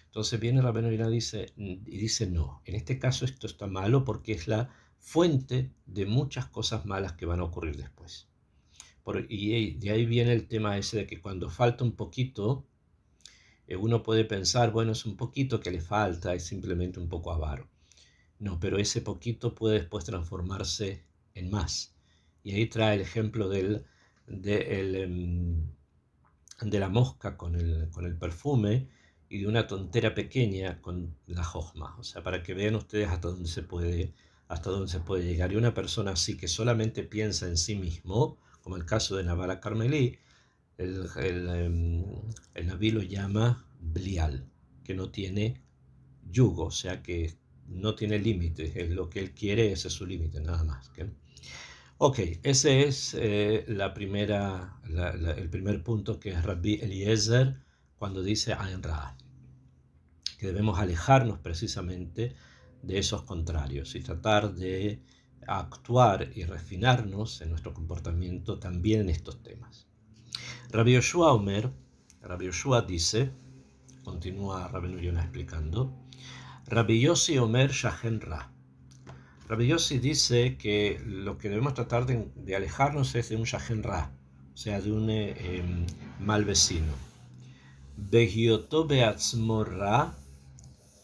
Entonces viene Rabbeinu Yonah y dice no, en este caso esto está malo porque es la fuente de muchas cosas malas que van a ocurrir después. Y de ahí viene el tema ese de que cuando falta un poquito, uno puede pensar, bueno, es un poquito que le falta, es simplemente un poco avaro. No, pero ese poquito puede después transformarse en más. Y ahí trae el ejemplo de la mosca con el perfume y de una tontera pequeña con la jojma. O sea, para que vean ustedes hasta dónde se puede llegar. Y una persona así que solamente piensa en sí mismo, como el caso de Navala Carmelí, el Naví lo llama Blial, que no tiene yugo, o sea que no tiene límites, lo que él quiere, ese es su límite, nada más. ¿Okay? Ok, ese es el primer punto que es Rabbi Eliezer cuando dice Ayn Ra, que debemos alejarnos precisamente de esos contrarios y tratar de actuar y refinarnos en nuestro comportamiento también en estos temas. Rabbi Yoshua dice, continúa Rabbeinu Yonah explicando, Rabbi Yossi Omer Shahen Ra. Rabbi Yossi dice que lo que debemos tratar de alejarnos es de un Shahen Ra, o sea, de un mal vecino. Behioto beatzmo Ra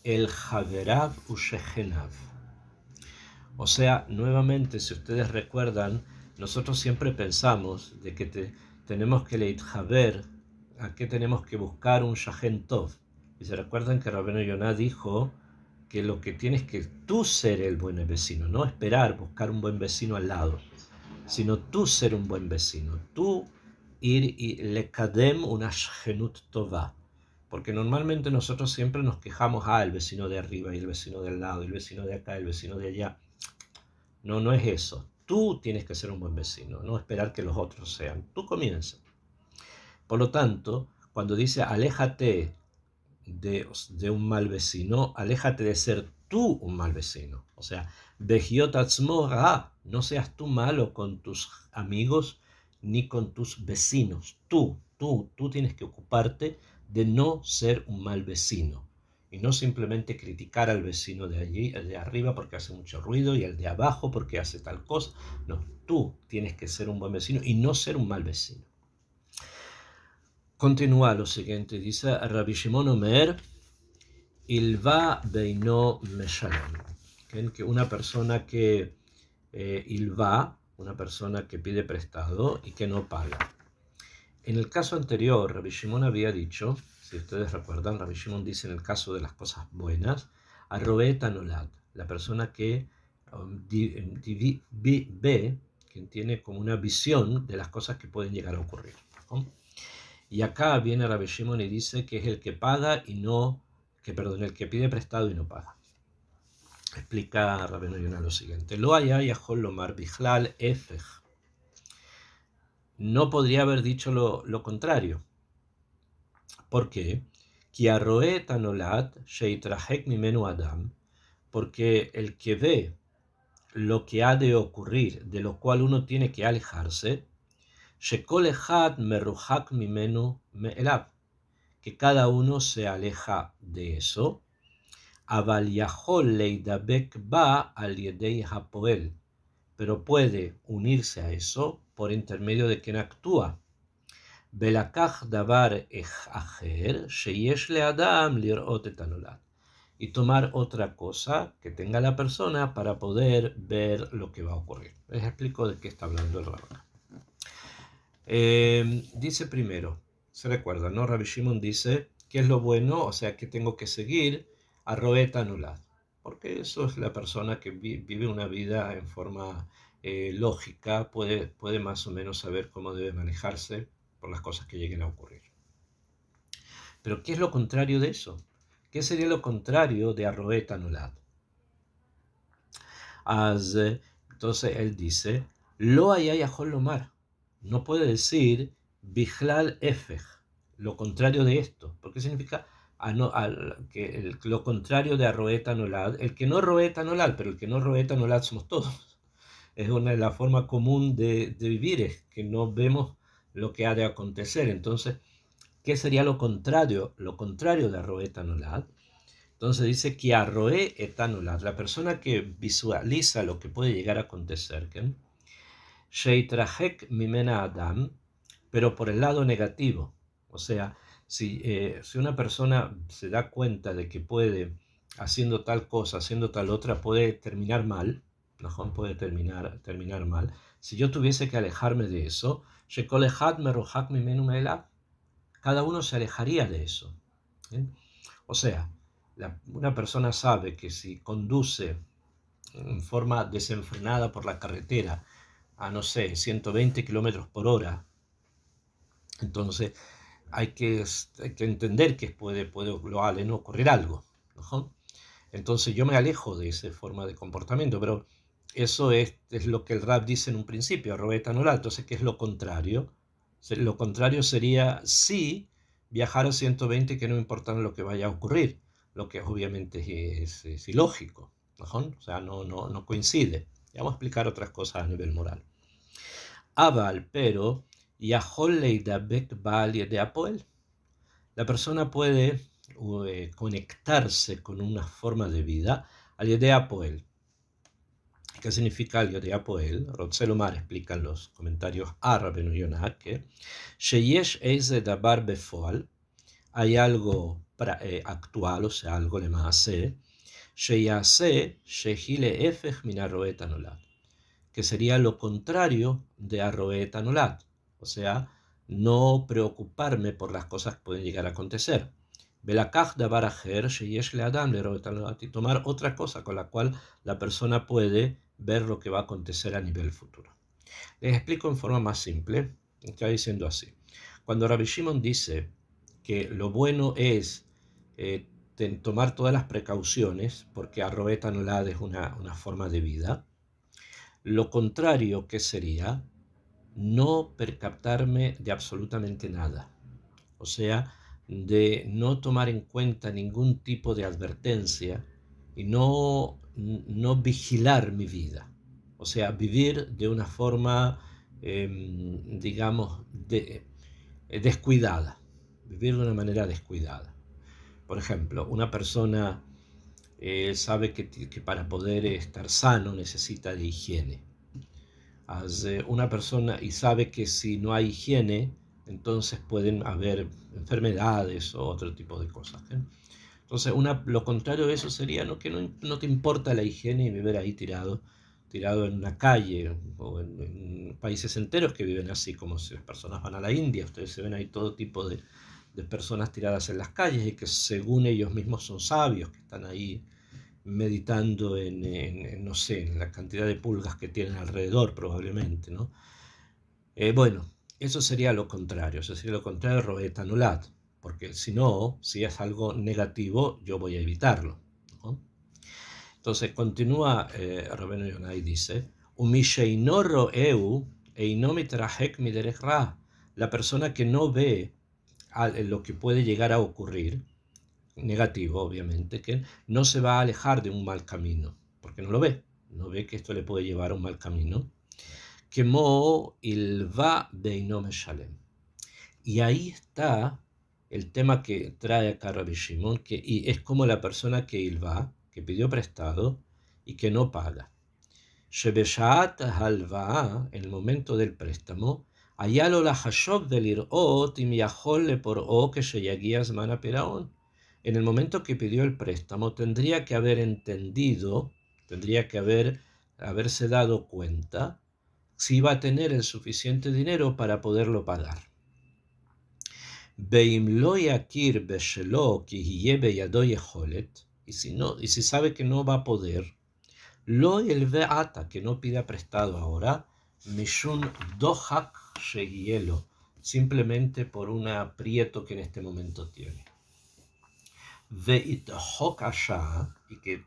el Javerav Ushehenav. O sea, nuevamente, si ustedes recuerdan, nosotros siempre pensamos de que tenemos que leithaber, a qué tenemos que buscar un Shahen Tov. Y se recuerdan que Rabbeinu Yonah dijo que lo que tienes que tú ser el buen vecino, no esperar buscar un buen vecino al lado, sino tú ser un buen vecino, tú ir y lekadem una shchenut tova. Porque normalmente nosotros siempre nos quejamos, el vecino de arriba y el vecino del lado, y el vecino de acá, el vecino de allá. No, no es eso. Tú tienes que ser un buen vecino, no esperar que los otros sean. Tú comienza. Por lo tanto, cuando dice aléjate de un mal vecino, aléjate de ser tú un mal vecino. O sea, vejiot atzmo ra, no seas tú malo con tus amigos ni con tus vecinos. Tú tienes que ocuparte de no ser un mal vecino. Y no simplemente criticar al vecino de allí, el de arriba porque hace mucho ruido y el de abajo porque hace tal cosa. No, tú tienes que ser un buen vecino y no ser un mal vecino. Continúa lo siguiente, dice Rabbi Shimon Omer, Ilva beino meshalem, que una persona que una persona que pide prestado y que no paga. En el caso anterior, Rabbi Shimon había dicho, si ustedes recuerdan, Rabbi Shimon dice en el caso de las cosas buenas, arroet anolad, la persona que ve, que tiene como una visión de las cosas que pueden llegar a ocurrir. ¿No? Y acá viene Rabbi Shimon y dice que es el que paga y no, el que pide prestado y no paga. Explica Rabbeinu Yonah lo siguiente: Lo haya yahol lomar bichlal efej. No podría haber dicho lo contrario. ¿Por qué? Ki arroet anolat sheitrahek mimenu adam. Porque el que ve lo que ha de ocurrir, de lo cual uno tiene que alejarse, shekol echad meruhak mimenu me'elav, que cada uno se aleja de eso, aval yahol leidabek ba al yedei hapoel, pero puede unirse a eso por intermedio de quien actúa. Belakach davar acher sheyesh leadam lirot et anolat, y tomar otra cosa que tenga la persona para poder ver lo que va a ocurrir. Les explico de qué está hablando el Rabbi. Dice primero, se recuerda, ¿no? Rabbi Shimon dice, ¿qué es lo bueno? O sea, ¿qué tengo que seguir? Arroet anulat. Porque eso es la persona que vive una vida en forma lógica, puede más o menos saber cómo debe manejarse por las cosas que lleguen a ocurrir. Pero ¿qué es lo contrario de eso? ¿Qué sería lo contrario de arroet anulat? Entonces él dice, lo hayayahol lomar. No puede decir bichlal efej. lo contrario de esto. ¿Por qué significa lo contrario de arroeta nolad? El que no roeta nolad, pero el que no roeta nolad somos todos. Es una de las formas común de vivir, es que no vemos lo que ha de acontecer. Entonces, ¿qué sería lo contrario? Lo contrario de arroeta nolad. Entonces dice que arroe etanolad, la persona que visualiza lo que puede llegar a acontecer, ¿qué? Sheitrahek mimena adam, pero por el lado negativo. O sea, si una persona se da cuenta de que puede, haciendo tal cosa, haciendo tal otra, puede terminar mal, ¿no? Puede terminar mal. Si yo tuviese que alejarme de eso, Shekol echad merojak mimenu me'elav, cada uno se alejaría de eso. ¿Bien? O sea, una persona sabe que si conduce en forma desenfrenada por la carretera a, no sé, 120 kilómetros por hora, entonces hay que entender que puede no ocurrir algo, ¿no? Entonces yo me alejo de esa forma de comportamiento, pero eso es lo que el Rab dice en un principio, Roeta Nolá. Entonces, ¿qué es lo contrario? Lo contrario sería sí viajar a 120, que no importa lo que vaya a ocurrir, lo que obviamente es ilógico, ¿no? O sea, no coincide. Ya vamos a explicar otras cosas a nivel moral. Aval, pero, Yahol Leidabek Baal de Apoel. La persona puede conectarse con una forma de vida al Yedea Poel. ¿Qué significa el Yedea Poel? Rotzelomar explica en los comentarios a Rabbeinu Yonah que Sheyesh Eize Dabar Befoal, hay algo actual, o sea, algo le maase, Sheyase Shehile Efech min Arroet Anolad, que sería lo contrario de Arroet Anolad, o sea, no preocuparme por las cosas que pueden llegar a acontecer. Y tomar otra cosa con la cual la persona puede ver lo que va a acontecer a nivel futuro. Les explico en forma más simple. Está diciendo así. Cuando Rabbi Shimon dice que lo bueno es tomar todas las precauciones, porque Arroet Anolad es una forma de vida, lo contrario que sería no percatarme de absolutamente nada. O sea, de no tomar en cuenta ningún tipo de advertencia y no vigilar mi vida. O sea, vivir de una forma, digamos, descuidada. Vivir de una manera descuidada. Por ejemplo, una persona sabe que para poder estar sano necesita de higiene. Una persona y sabe que si no hay higiene, entonces pueden haber enfermedades o otro tipo de cosas. Entonces, lo contrario de eso sería que no te importa la higiene y vivir ahí tirado en una calle, o en países enteros que viven así, como si las personas van a la India. Ustedes se ven ahí todo tipo de personas tiradas en las calles y que según ellos mismos son sabios, que están ahí meditando no sé, en la cantidad de pulgas que tienen alrededor probablemente, ¿no? Bueno, eso sería lo contrario, de Roet Anulat, porque si es algo negativo, yo voy a evitarlo, ¿no? Entonces continúa Rabbeinu Yonah y dice, la persona que no ve lo que puede llegar a ocurrir, negativo obviamente, que no se va a alejar de un mal camino, porque no ve que esto le puede llevar a un mal camino. Kemo ilva beinom shalem. Y ahí está el tema que trae acá Rabbi Shimon, y es como la persona que ilva, que pidió prestado y que no paga. Shebeshaat halva, en el momento del préstamo, hayalo la hashov del irot im yachol lepor'o que sheyagia zman hapiraon. En el momento que pidió el préstamo, tendría que haber entendido, haberse dado cuenta si iba a tener el suficiente dinero para poderlo pagar. Y si sabe que no va a poder, lo elveata, que no pida prestado ahora, mishun dohak shegielo, simplemente por un aprieto que en este momento tiene. Veithok asha, y que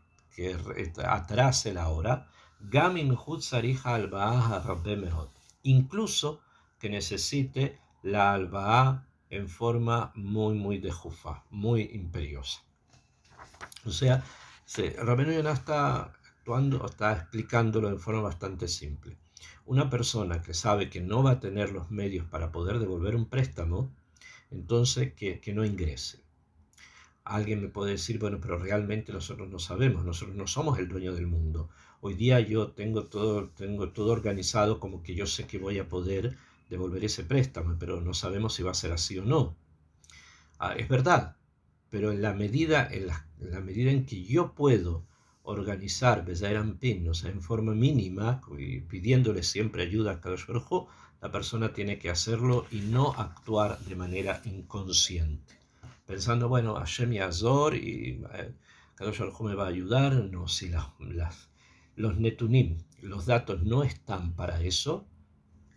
atrase la hora, gamim hutzarija albaah rabbe mehot, incluso que necesite la albaá en forma muy de Jufá, muy imperiosa. O sea, Rabbeinu Yonah está actuando, está explicándolo de forma bastante simple. Una persona que sabe que no va a tener los medios para poder devolver un préstamo, entonces que no ingrese. Alguien me puede decir, bueno, pero realmente nosotros no sabemos, nosotros no somos el dueño del mundo. Hoy día yo tengo todo organizado como que yo sé que voy a poder devolver ese préstamo, pero no sabemos si va a ser así o no. Es verdad, pero en la medida en que yo puedo organizar Bezaeran Pin, o sea, en forma mínima, y pidiéndole siempre ayuda a Kadosh Baruj Hu, la persona tiene que hacerlo y no actuar de manera inconsciente. Pensando, bueno, Hashem Yazor y Kadosh Baruj Hu me va a ayudar. No, si los netunim, los datos no están para eso,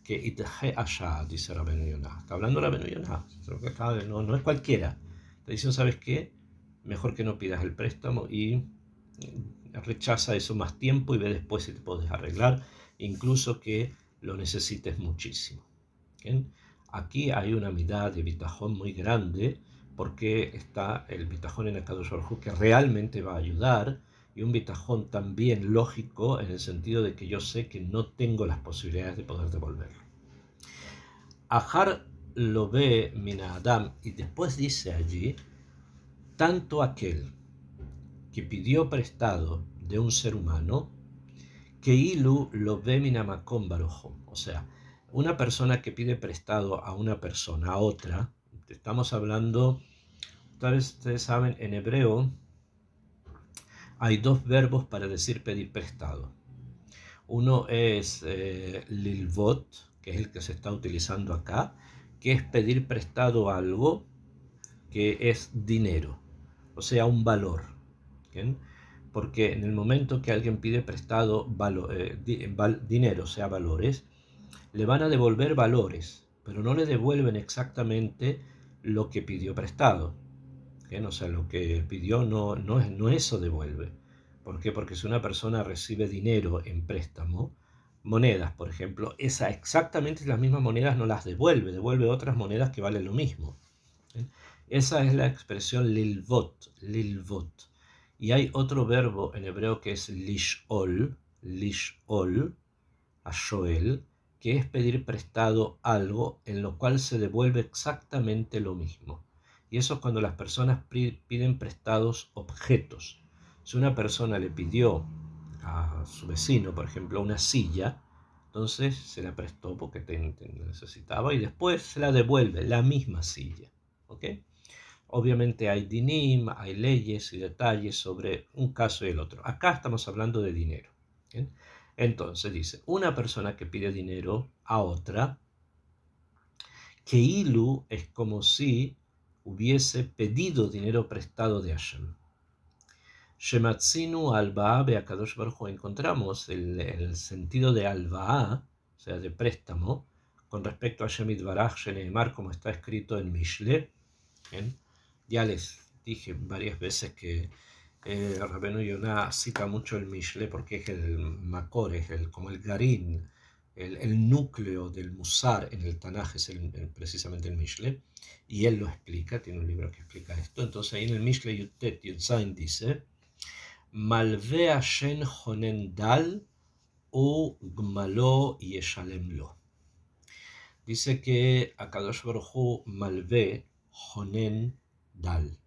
que itje allá, dice Rabbeinu Yonah. Está hablando Rabbeinu Yonah, no es cualquiera. Te dicen, ¿sabes qué? Mejor que no pidas el préstamo y rechaza eso más tiempo y ve después si te puedes arreglar, incluso que lo necesites muchísimo. ¿Bien? Aquí hay una mitad de bitajón muy grande, porque está el bitajón en Akadosh Baruj Hu que realmente va a ayudar, y un bitajón también lógico en el sentido de que yo sé que no tengo las posibilidades de poder devolverlo. Ajar lo ve Mina Adam, y después dice allí, tanto aquel que pidió prestado de un ser humano, que Ilu lo ve Minamakom Baruj. O sea, una persona que pide prestado a una persona, a otra, estamos hablando, tal vez ustedes saben, en hebreo hay dos verbos para decir pedir prestado. Uno es lilvot, que es el que se está utilizando acá, que es pedir prestado algo que es dinero, o sea, un valor. ¿Bien? Porque en el momento que alguien pide prestado dinero, o sea, valores, le van a devolver valores, pero no le devuelven exactamente lo que pidió prestado. ¿Bien? O sea, lo que pidió no eso devuelve. ¿Por qué? Porque si una persona recibe dinero en préstamo, monedas, por ejemplo, exactamente las mismas monedas no las devuelve otras monedas que valen lo mismo. ¿Bien? Esa es la expresión lilvot. Y hay otro verbo en hebreo que es lishol, ashoel, que es pedir prestado algo en lo cual se devuelve exactamente lo mismo. Y eso es cuando las personas piden prestados objetos. Si una persona le pidió a su vecino, por ejemplo, una silla, entonces se la prestó porque necesitaba y después se la devuelve, la misma silla. ¿Ok? Obviamente hay dinim, hay leyes y detalles sobre un caso y el otro. Acá estamos hablando de dinero. ¿Bien? Entonces dice, una persona que pide dinero a otra, que ilu es como si hubiese pedido dinero prestado de Hashem. Shematzinu alba'a be'akadosh baruj hu, encontramos el sentido de alba'a, o sea, de préstamo, con respecto a Hashem Yitbaraj Sheneemar, como está escrito en Mishle. ¿Bien? Ya les dije varias veces que Rabbeinu Yonah cita mucho el Mishle porque es el Makor, es como el Garín, el núcleo del Musar en el Tanaj, es precisamente el Mishle, y él lo explica, tiene un libro que explica esto. Entonces ahí en el Mishle Yutet Yutzain dice, Malve Hashem Honen Dal u Gmalo Yeshalemlo. Dice que Akadosh Baruj Hu Malve Honen Dal.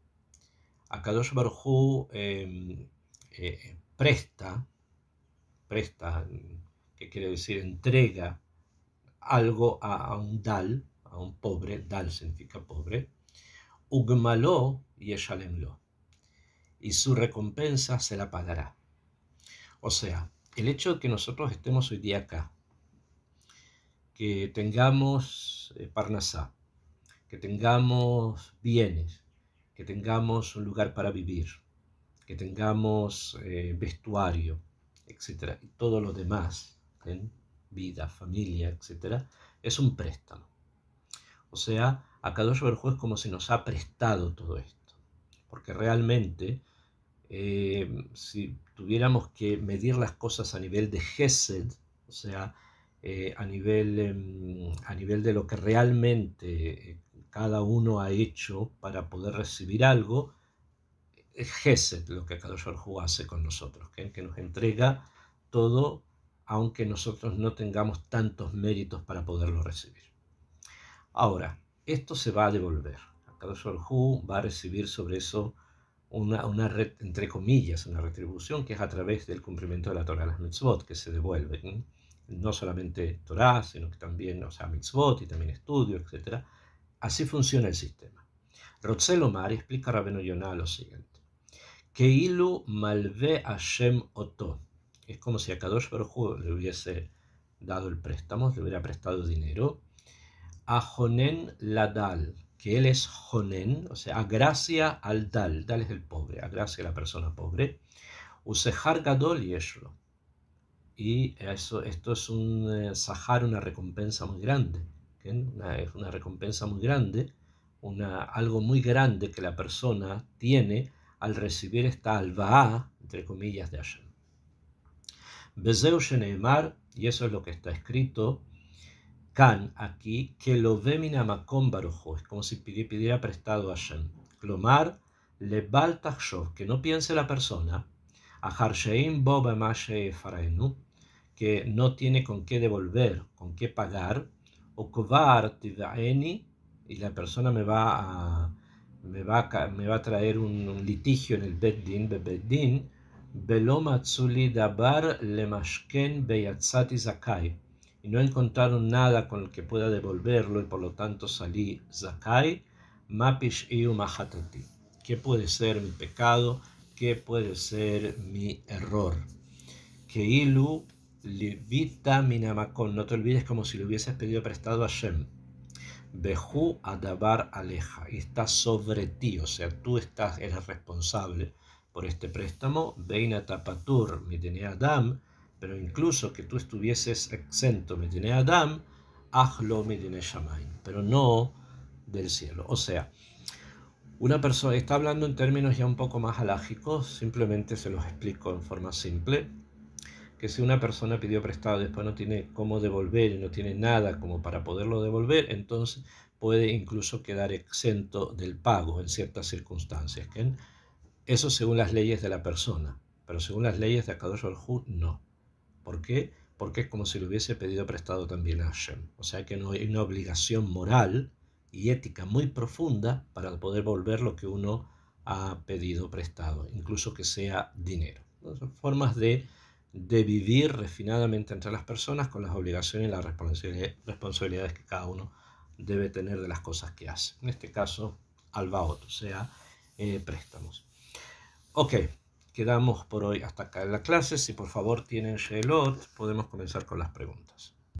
Akadosh Baruj Hu presta, que quiere decir entrega algo a un dal, a un pobre, dal significa pobre, ugmaló yeshalemlo, y su recompensa se la pagará. O sea, el hecho de que nosotros estemos hoy día acá, que tengamos parnasá, que tengamos bienes, que tengamos un lugar para vivir, que tengamos vestuario, etcétera, y todo lo demás, vida, familia, etcétera, es un préstamo. O sea, Akadosh Baruj Hu es como si nos ha prestado todo esto, porque realmente, si tuviéramos que medir las cosas a nivel de Gesed, o sea, a nivel de lo que realmente cada uno ha hecho para poder recibir algo, es Gesed lo que Akadosh Baruj Hu hace con nosotros, que nos entrega todo, aunque nosotros no tengamos tantos méritos para poderlo recibir. Ahora, esto se va a devolver. Akadosh Baruj Hu va a recibir sobre eso entre comillas, una retribución que es a través del cumplimiento de la Torah, las mitzvot, que se devuelven. No solamente Torah, sino que también, mitzvot y también estudio, etc. Así funciona el sistema. Rotzel Omar explica a Rabbeinu Yonah lo siguiente. Keilu malve Hashem oto. Es como si a Kadosh Baruj Hu le hubiese dado el préstamo, le hubiera prestado dinero. A Jonen Ladal, que él es Jonen, o sea, agracia al Dal. Dal es el pobre, agracia a la persona pobre. Usehar Gadol Yeshlo. Y esto es un sahar, una recompensa muy grande. Es una recompensa muy grande, algo muy grande que la persona tiene al recibir esta albaá, entre comillas, de Hashem. Bezeu sheneemar, y eso es lo que está escrito, Kan, aquí, que lo ve minamakom barujo, es como si pidiera prestado a Hashem. Klomar, le bal tachshov, que no piense la persona, a harsheim bo b'mashe farenu, que no tiene con qué devolver, con qué pagar, o kovar tivaeni, y la persona me va a traer un litigio en el beddin, belo matzuli dabar lemashken beyatzati zakai, y no encontraron nada con el que pueda devolverlo y por lo tanto salí zakai, mapish iu mahatati. ¿Qué puede ser mi pecado? ¿Qué puede ser mi error? Keilu Livita minamakon, no te olvides como si le hubieses pedido prestado a Hashem. Behu adabar aleja, y está sobre ti, o sea, tú eres responsable por este préstamo. Beina tapatur mitene adam, pero incluso que tú estuvieses exento mitene adam, achlo mitene shamaim, pero no del cielo. O sea, una persona está hablando en términos ya un poco más halágicos, simplemente se los explico en forma simple. Que si una persona pidió prestado y después no tiene cómo devolver y no tiene nada como para poderlo devolver, entonces puede incluso quedar exento del pago en ciertas circunstancias. ¿Okay? Eso según las leyes de la persona, pero según las leyes de Akadosh Baruj Hu, no. ¿Por qué? Porque es como si le hubiese pedido prestado también a Hashem. O sea que no hay una obligación moral y ética muy profunda para poder volver lo que uno ha pedido prestado, incluso que sea dinero. Son formas de vivir refinadamente entre las personas con las obligaciones y las responsabilidades que cada uno debe tener de las cosas que hace. En este caso, albaot, o sea, préstamos. Ok, quedamos por hoy hasta acá en la clase. Si por favor tienen Sheelot, podemos comenzar con las preguntas.